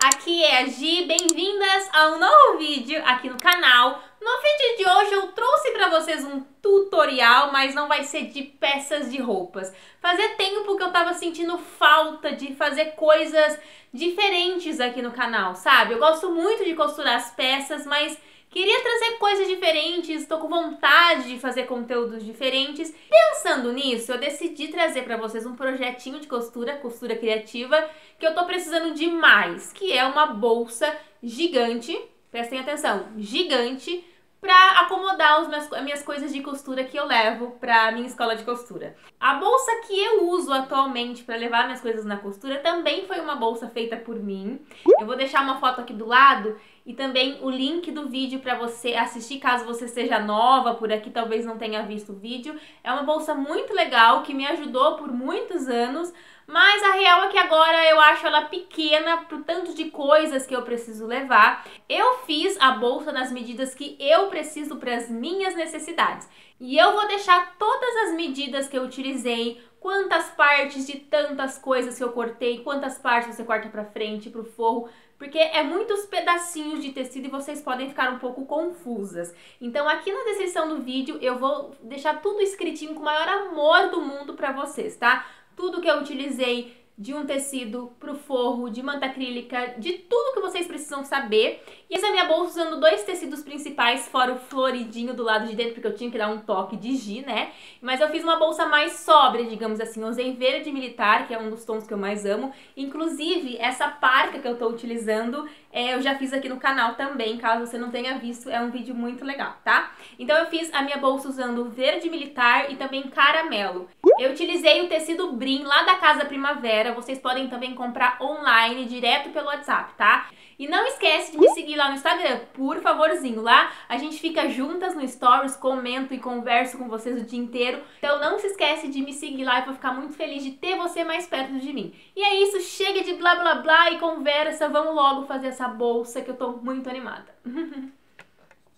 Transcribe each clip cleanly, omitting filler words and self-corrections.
Aqui é a Gi, bem-vindas a um novo vídeo aqui no canal. No vídeo de hoje eu trouxe pra vocês um tutorial, mas não vai ser de peças de roupas. Fazia tempo que eu tava sentindo falta de fazer coisas diferentes aqui no canal, sabe? Eu gosto muito de costurar as peças, mas queria trazer coisas diferentes, estou com vontade de fazer conteúdos diferentes. Pensando nisso, eu decidi trazer para vocês um projetinho de costura criativa, que eu tô precisando demais, que é uma bolsa gigante, prestem atenção, gigante, para acomodar as minhas coisas de costura que eu levo para minha escola de costura. A bolsa que eu uso atualmente para levar minhas coisas na costura também foi uma bolsa feita por mim. Eu vou deixar uma foto aqui do lado e também o link do vídeo para você assistir caso você seja nova por aqui, talvez não tenha visto o vídeo. É uma bolsa muito legal que me ajudou por muitos anos, mas a real é que agora eu acho ela pequena pro tanto de coisas que eu preciso levar. Eu fiz a bolsa nas medidas que eu preciso para as minhas necessidades. E eu vou deixar todas as medidas que eu utilizei, quantas partes de tantas coisas que eu cortei, quantas partes você corta pra frente, pro forro, porque é muitos pedacinhos de tecido e vocês podem ficar um pouco confusas. Então aqui na descrição do vídeo eu vou deixar tudo escritinho com o maior amor do mundo pra vocês, tá? Tudo que eu utilizei de um tecido pro forro, de manta acrílica, de tudo que vocês precisam saber. E essa é a minha bolsa usando dois tecidos principais, fora o floridinho do lado de dentro, porque eu tinha que dar um toque de Gi, né? Mas eu fiz uma bolsa mais sóbria, digamos assim. Eu usei verde militar, que é um dos tons que eu mais amo. Inclusive, essa parca que eu tô utilizando, eu já fiz aqui no canal também, caso você não tenha visto, é um vídeo muito legal, tá? Então eu fiz a minha bolsa usando verde militar e também caramelo. Eu utilizei o tecido Brim lá da Casa Primavera, vocês podem também comprar online, direto pelo WhatsApp, tá? E não esquece de me seguir lá no Instagram, por favorzinho. Lá a gente fica juntas no Stories, comento e converso com vocês o dia inteiro. Então não se esquece de me seguir lá, eu vou ficar muito feliz de ter você mais perto de mim. E é isso, chega de blá blá blá e conversa, vamos logo fazer essa bolsa que eu tô muito animada.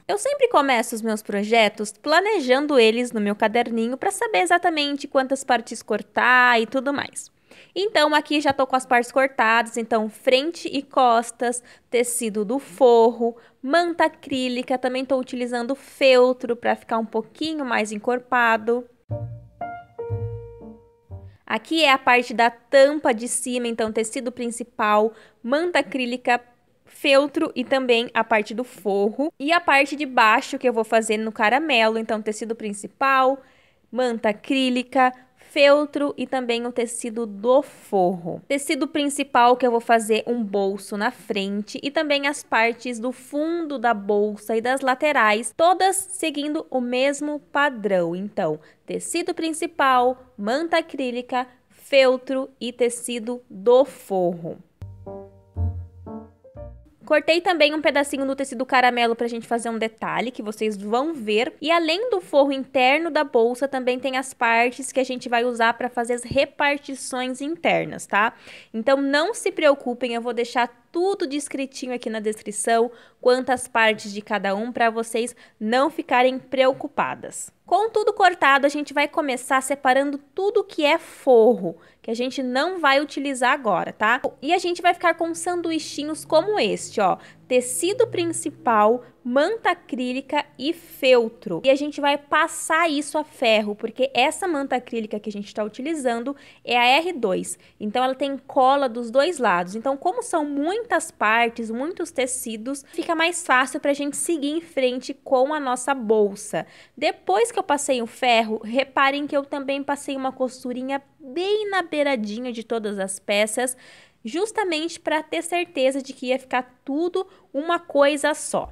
Eu sempre começo os meus projetos planejando eles no meu caderninho para saber exatamente quantas partes cortar e tudo mais. Então, aqui já tô com as partes cortadas, então frente e costas, tecido do forro, manta acrílica, também estou utilizando feltro para ficar um pouquinho mais encorpado. Aqui é a parte da tampa de cima, então tecido principal, manta acrílica, feltro e também a parte do forro. E a parte de baixo que eu vou fazer no caramelo, então tecido principal, manta acrílica, feltro e também o tecido do forro. Tecido principal que eu vou fazer um bolso na frente e também as partes do fundo da bolsa e das laterais, todas seguindo o mesmo padrão. Então, tecido principal, manta acrílica, feltro e tecido do forro. Cortei também um pedacinho do tecido caramelo pra gente fazer um detalhe que vocês vão ver. E além do forro interno da bolsa, também tem as partes que a gente vai usar para fazer as repartições internas, tá? Então não se preocupem, eu vou deixar tudo descritinho aqui na descrição, quantas partes de cada um, para vocês não ficarem preocupadas. Com tudo cortado, a gente vai começar separando tudo que é forro, que a gente não vai utilizar agora, tá? E a gente vai ficar com sanduichinhos como este, ó. Tecido principal, manta acrílica e feltro. E a gente vai passar isso a ferro, porque essa manta acrílica que a gente está utilizando é a R2. Então, ela tem cola dos dois lados. Então, como são muitas partes, muitos tecidos, fica mais fácil para a gente seguir em frente com a nossa bolsa. Depois que eu passei o ferro, reparem que eu também passei uma costurinha bem na beiradinha de todas as peças, justamente para ter certeza de que ia ficar tudo uma coisa só.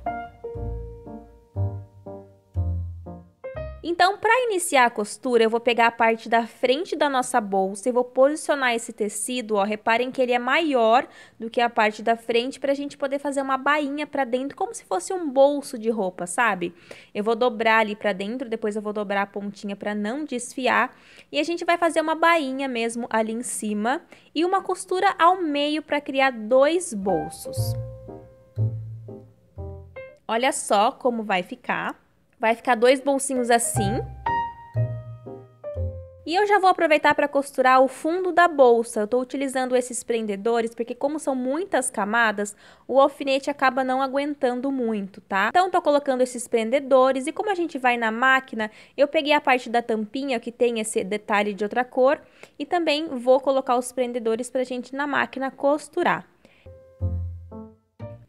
Então, para iniciar a costura, eu vou pegar a parte da frente da nossa bolsa e vou posicionar esse tecido, ó, reparem que ele é maior do que a parte da frente para a gente poder fazer uma bainha para dentro, como se fosse um bolso de roupa, sabe? Eu vou dobrar ali para dentro, depois eu vou dobrar a pontinha para não desfiar e a gente vai fazer uma bainha mesmo ali em cima e uma costura ao meio para criar dois bolsos. Olha só como vai ficar. Vai ficar dois bolsinhos assim. E E eu já vou aproveitar para costurar o fundo da bolsa. Eu estou utilizando esses prendedores porque como são muitas camadas, o alfinete acaba não aguentando muito, tá? Então, estou colocando esses prendedores e como a gente vai na máquina, eu peguei a parte da tampinha que tem esse detalhe de outra cor e também vou colocar os prendedores para a gente na máquina costurar.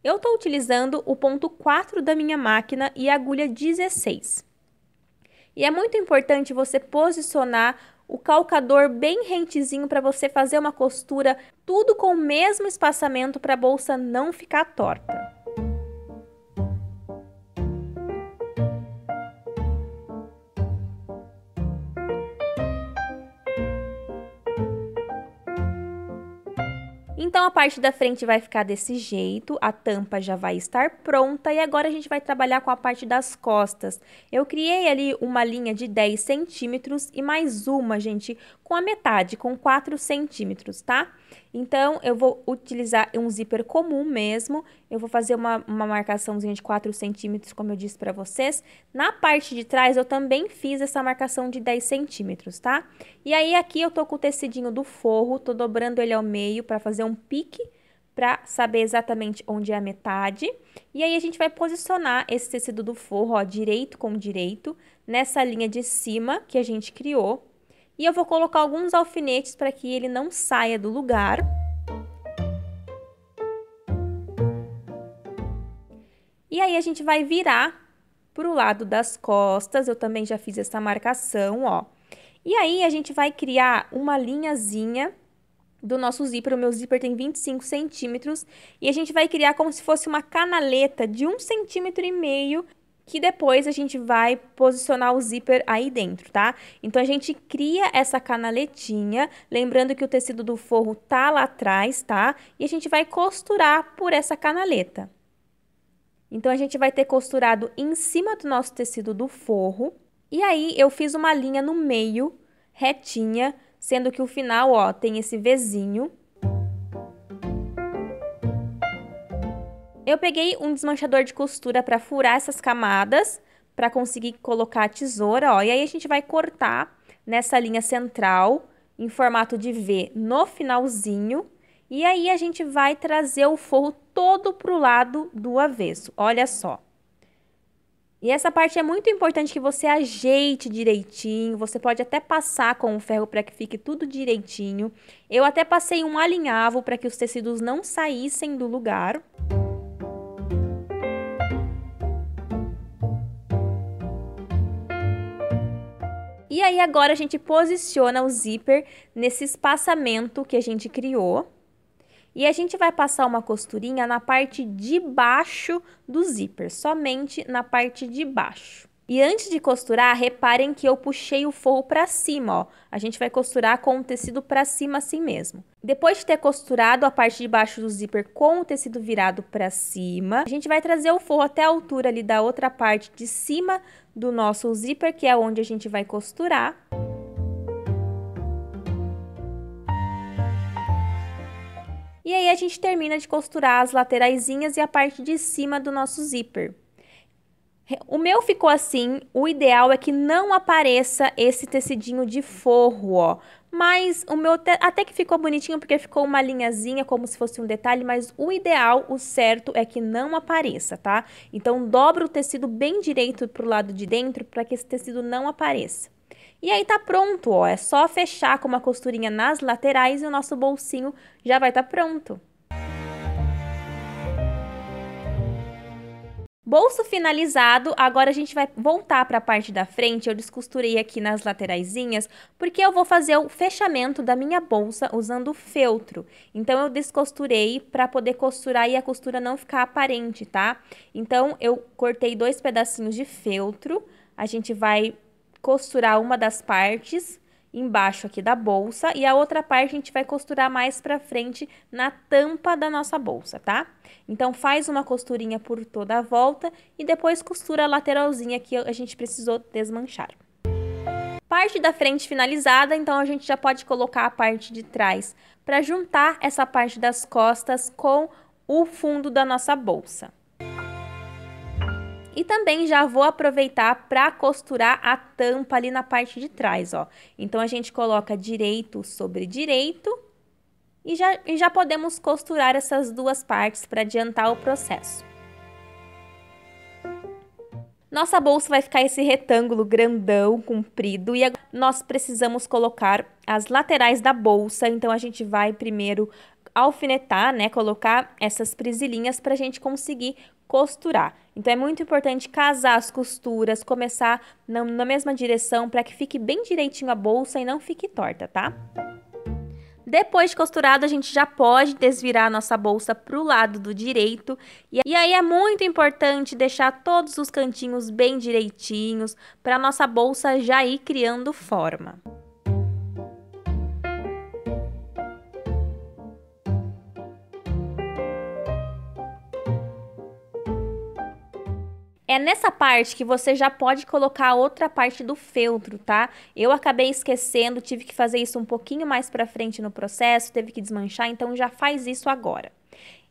Eu estou utilizando o ponto 4 da minha máquina e a agulha 16. E é muito importante você posicionar o calcador bem rentezinho para você fazer uma costura, tudo com o mesmo espaçamento para a bolsa não ficar torta. Então, a parte da frente vai ficar desse jeito, a tampa já vai estar pronta e agora a gente vai trabalhar com a parte das costas. Eu criei ali uma linha de 10 centímetros e mais uma, gente, com a metade, com 4 centímetros, tá? Então, eu vou utilizar um zíper comum mesmo, eu vou fazer uma marcaçãozinha de 4 centímetros, como eu disse pra vocês. Na parte de trás, eu também fiz essa marcação de 10 centímetros, tá? E aí, aqui eu tô com o tecidinho do forro, tô dobrando ele ao meio pra fazer um pique, pra saber exatamente onde é a metade. E aí, a gente vai posicionar esse tecido do forro, ó, direito com direito, nessa linha de cima que a gente criou. E eu vou colocar alguns alfinetes para que ele não saia do lugar. E aí, a gente vai virar pro lado das costas. Eu também já fiz essa marcação, ó. E aí, a gente vai criar uma linhazinha do nosso zíper. O meu zíper tem 25 centímetros. E a gente vai criar como se fosse uma canaleta de 1,5 centímetro, que depois a gente vai posicionar o zíper aí dentro, tá? Então, a gente cria essa canaletinha, lembrando que o tecido do forro tá lá atrás, tá? E a gente vai costurar por essa canaleta. Então, a gente vai ter costurado em cima do nosso tecido do forro. E aí, eu fiz uma linha no meio, retinha, sendo que o final, ó, tem esse Vzinho. Eu peguei um desmanchador de costura para furar essas camadas, para conseguir colocar a tesoura, ó. E aí, a gente vai cortar nessa linha central, em formato de V, no finalzinho. E aí, a gente vai trazer o forro todo pro lado do avesso, olha só. E essa parte é muito importante que você ajeite direitinho, você pode até passar com o ferro para que fique tudo direitinho. Eu até passei um alinhavo para que os tecidos não saíssem do lugar. E aí, agora a gente posiciona o zíper nesse espaçamento que a gente criou. E a gente vai passar uma costurinha na parte de baixo do zíper, somente na parte de baixo. E antes de costurar, reparem que eu puxei o forro para cima, ó. A gente vai costurar com o tecido para cima assim mesmo. Depois de ter costurado a parte de baixo do zíper com o tecido virado para cima, a gente vai trazer o forro até a altura ali da outra parte de cima do nosso zíper, que é onde a gente vai costurar. E aí, a gente termina de costurar as lateraisinhas e a parte de cima do nosso zíper. O meu ficou assim, o ideal é que não apareça esse tecidinho de forro, ó. Mas o meu até que ficou bonitinho, porque ficou uma linhazinha, como se fosse um detalhe, mas o ideal, o certo, é que não apareça, tá? Então, dobra o tecido bem direito pro lado de dentro, para que esse tecido não apareça. E aí tá pronto, ó, é só fechar com uma costurinha nas laterais e o nosso bolsinho já vai estar pronto. Bolso finalizado, agora a gente vai voltar para a parte da frente. Eu descosturei aqui nas lateraisinhas, porque eu vou fazer o fechamento da minha bolsa usando feltro. Então, eu descosturei para poder costurar e a costura não ficar aparente, tá? Então, eu cortei 2 pedacinhos de feltro, a gente vai costurar uma das partes embaixo aqui da bolsa e a outra parte a gente vai costurar mais pra frente na tampa da nossa bolsa, tá? Então, faz uma costurinha por toda a volta e depois costura a lateralzinha que a gente precisou desmanchar. Parte da frente finalizada, então a gente já pode colocar a parte de trás para juntar essa parte das costas com o fundo da nossa bolsa. E também já vou aproveitar para costurar a tampa ali na parte de trás, ó. Então, a gente coloca direito sobre direito e já podemos costurar essas duas partes para adiantar o processo. Nossa bolsa vai ficar esse retângulo grandão, comprido, e agora nós precisamos colocar as laterais da bolsa. Então, a gente vai primeiro alfinetar, né, colocar essas presilhinhas para a gente conseguir costurar. Então, é muito importante casar as costuras, começar na mesma direção para que fique bem direitinho a bolsa e não fique torta, tá? Depois de costurado, a gente já pode desvirar a nossa bolsa para o lado do direito. E aí é muito importante deixar todos os cantinhos bem direitinhos para a nossa bolsa já ir criando forma. É nessa parte que você já pode colocar a outra parte do feltro, tá? Eu acabei esquecendo, tive que fazer isso um pouquinho mais pra frente no processo, teve que desmanchar, então já faz isso agora.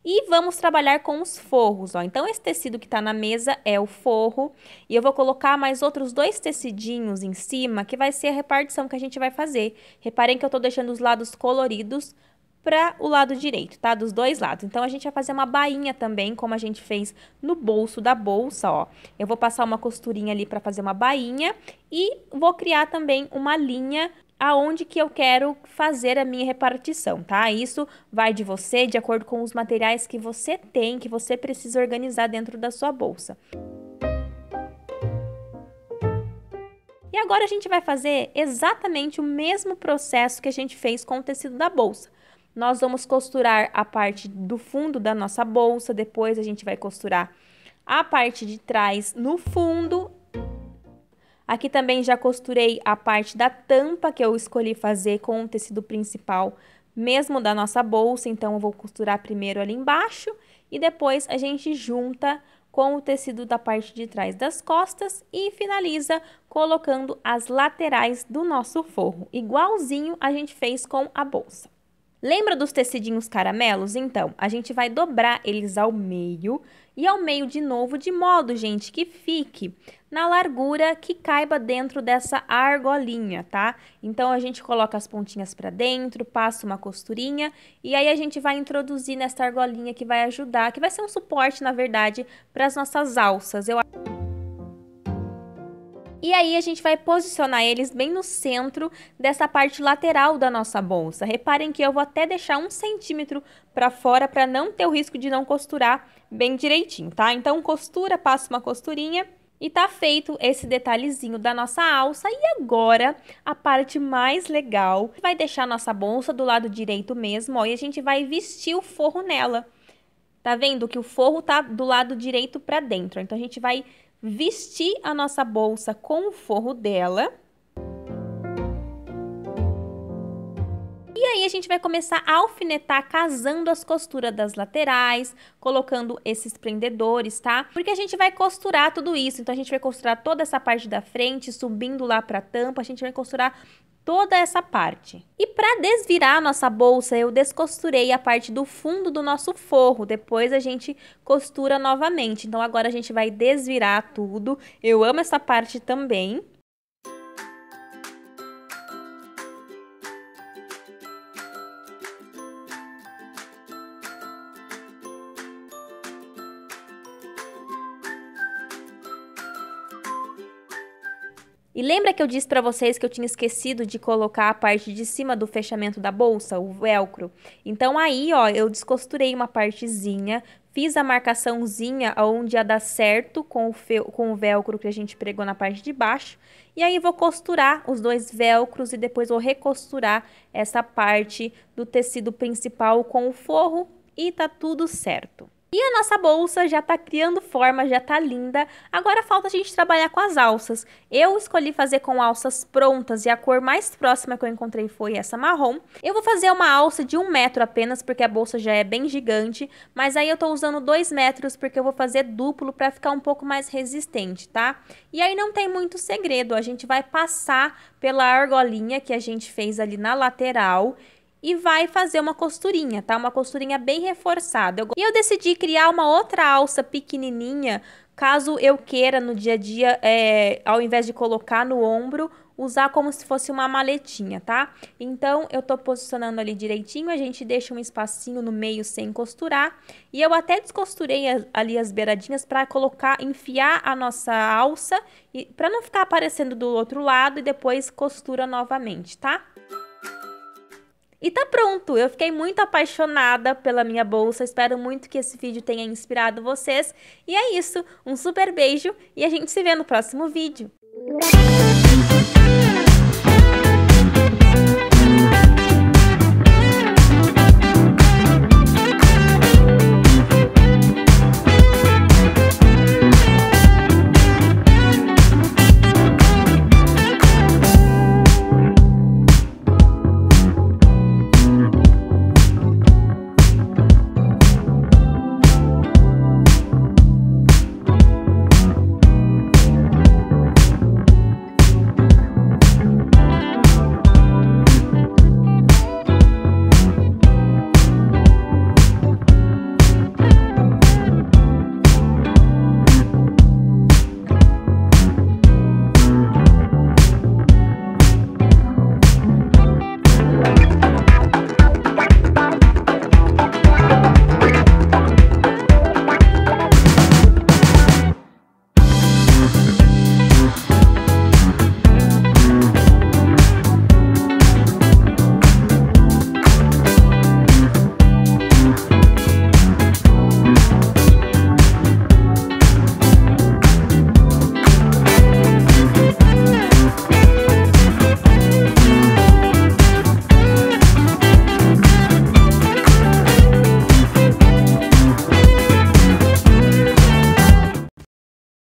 E vamos trabalhar com os forros, ó. Então, esse tecido que tá na mesa é o forro, e eu vou colocar mais outros 2 tecidinhos em cima, que vai ser a repartição que a gente vai fazer. Reparem que eu tô deixando os lados coloridos para o lado direito, tá? Dos dois lados. Então, a gente vai fazer uma bainha também, como a gente fez no bolso da bolsa, ó. Eu vou passar uma costurinha ali para fazer uma bainha e vou criar também uma linha aonde que eu quero fazer a minha repartição, tá? Isso vai de você, de acordo com os materiais que você tem, que você precisa organizar dentro da sua bolsa. E agora a gente vai fazer exatamente o mesmo processo que a gente fez com o tecido da bolsa. Nós vamos costurar a parte do fundo da nossa bolsa, depois a gente vai costurar a parte de trás no fundo. Aqui também já costurei a parte da tampa que eu escolhi fazer com o tecido principal, mesmo da nossa bolsa. Então, eu vou costurar primeiro ali embaixo e depois a gente junta com o tecido da parte de trás das costas e finaliza colocando as laterais do nosso forro, igualzinho a gente fez com a bolsa. Lembra dos tecidinhos caramelos? Então, a gente vai dobrar eles ao meio e ao meio de novo, de modo, gente, que fique na largura que caiba dentro dessa argolinha, tá? Então, a gente coloca as pontinhas pra dentro, passa uma costurinha e aí a gente vai introduzir nessa argolinha que vai ajudar, que vai ser um suporte, na verdade, para as nossas alças. E aí, a gente vai posicionar eles bem no centro dessa parte lateral da nossa bolsa. Reparem que eu vou até deixar 1 centímetro para fora para não ter o risco de não costurar bem direitinho, tá? Então, costura, passa uma costurinha e tá feito esse detalhezinho da nossa alça. E agora, a parte mais legal, vai deixar a nossa bolsa do lado direito mesmo, ó, e a gente vai vestir o forro nela. Tá vendo que o forro tá do lado direito para dentro? Então, a gente vai vestir a nossa bolsa com o forro dela. E aí, a gente vai começar a alfinetar, casando as costuras das laterais, colocando esses prendedores, tá? Porque a gente vai costurar tudo isso. Então, a gente vai costurar toda essa parte da frente, subindo lá pra tampa, a gente vai costurar toda essa parte. E para desvirar a nossa bolsa, eu descosturei a parte do fundo do nosso forro. Depois a gente costura novamente. Então, agora a gente vai desvirar tudo. Eu amo essa parte também. E lembra que eu disse para vocês que eu tinha esquecido de colocar a parte de cima do fechamento da bolsa, o velcro? Então aí, ó, eu descosturei uma partezinha, fiz a marcaçãozinha onde ia dar certo com o velcro que a gente pregou na parte de baixo. E aí vou costurar os 2 velcros e depois vou recosturar essa parte do tecido principal com o forro e tá tudo certo. E a nossa bolsa já tá criando forma, já tá linda. Agora falta a gente trabalhar com as alças. Eu escolhi fazer com alças prontas e a cor mais próxima que eu encontrei foi essa marrom. Eu vou fazer uma alça de 1 metro apenas, porque a bolsa já é bem gigante. Mas aí eu tô usando 2 metros, porque eu vou fazer duplo pra ficar um pouco mais resistente, tá? E aí não tem muito segredo, a gente vai passar pela argolinha que a gente fez ali na lateral e vai fazer uma costurinha, tá? Uma costurinha bem reforçada. E eu decidi criar uma outra alça pequenininha Caso eu queira no dia a dia, ao invés de colocar no ombro, usar como se fosse uma maletinha, tá? Então, eu tô posicionando ali direitinho, a gente deixa um espacinho no meio sem costurar. E eu até descosturei ali as beiradinhas para colocar, enfiar a nossa alça, e para não ficar aparecendo do outro lado e depois costura novamente, tá? E tá pronto! Eu fiquei muito apaixonada pela minha bolsa, espero muito que esse vídeo tenha inspirado vocês. E é isso, um super beijo e a gente se vê no próximo vídeo.